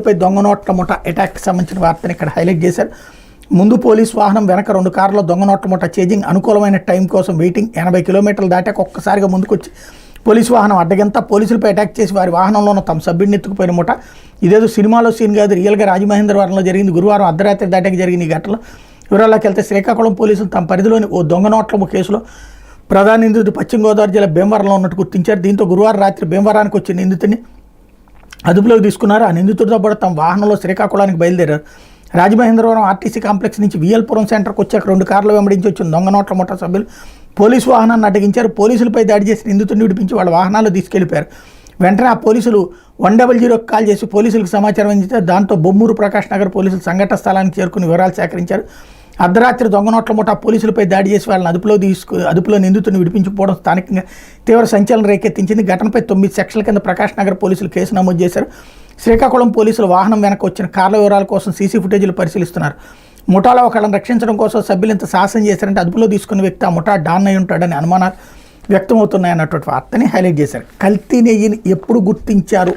పై దొంగ నోట్ల ముఠ అటాక్కి సంబంధించిన వార్తని ఇక్కడ హైలైట్ చేశారు. ముందు పోలీస్ వాహనం, వెనక 2 కార్లలో దొంగ నోట్ల ముఠ చేజింగ్. అనుకూలమైన టైం కోసం వెయిటింగ్. 80 కిలోమీటర్లు దాటాక ఒక్కసారిగా ముందుకొచ్చి పోలీసు వాహనం అడ్డగంతా పోలీసులపై అటాక్ చేసి వారి వాహనంలో ఉన్న తమ సభ్యుడిని ఎత్తుకుపోయిన ముఠ. ఇదేదో సినిమాలో సీన్ కాదు, రియల్గా రాజమహేంద్రవరంలో జరిగింది. గురువారం అర్ధరాత్రి దాటాక జరిగింది ఈ ఘటనలో. వివరాల్లోకి వెళ్తే శ్రీకాకుళం పోలీసులు తమ పరిధిలోని ఓ దొంగ నోట్ల కేసులో ప్రధాన నిందితుడు పశ్చిమ గోదావరి జిల్లా భీమవరంలో ఉన్నట్టు గుర్తించారు. దీంతో గురువారం రాత్రి భీమవరానికి వచ్చిన నిందితుడిని అదుపులోకి తీసుకున్నారు. ఆ నిందితుడితో పాటు తమ వాహనంలో శ్రీకాకుళానికి బయలుదేరారు. రాజమహేంద్రవరం ఆర్టీసీ కాంప్లెక్స్ నుంచి విఎల్పురం సెంటర్కి వచ్చాక 2 కార్లు వెంబడించి వచ్చిన దొంగ నోట్ల ముఠ సభ్యులు పోలీసు వాహనాన్ని అడ్డగించారు. పోలీసులపై దాడి చేసి నిందితుడిని విడిపించి వాళ్ళ వాహనాల్లో తీసుకెళ్లిపోయారు. వెంటనే ఆ పోలీసులు 100కి కాల్ చేసి పోలీసులకు సమాచారం అందించారు. దాంతో బొమ్మూరు ప్రకాష్ నగర్ పోలీసులు సంఘటన స్థలానికి చేరుకుని వివరాలు సేకరించారు. అర్ధరాత్రి దొంగ నోట్ల ముఠ పోలీసులపై దాడి చేసి వాళ్ళని అదుపులో నిందితుడిని విడిపించుకోవడం స్థానికంగా తీవ్ర సంచలనం రేకెత్తించింది. ఘటనపై 9 సెక్షన్ల కింద ప్రకాష్ నగర్ పోలీసులు కేసు నమోదు చేశారు. శ్రీకాకుళం పోలీసులు వాహనం వెనక వచ్చిన కార్ల వివరాల కోసం సీసీ ఫుటేజీలు పరిశీలిస్తున్నారు. ముఠాలో ఒకళ్ళని రక్షించడం కోసం సభ్యులు ఇంత సాహసం చేశారంటే అదుపులో తీసుకున్న వ్యక్తి ఆ ముఠా డాన్ అయి ఉంటాడని అనుమానాలు వ్యక్తమవుతున్నాయన్నటువంటి వార్తని హైలైట్ చేశారు. కల్తీ నెయ్యిని ఎప్పుడు గుర్తించారు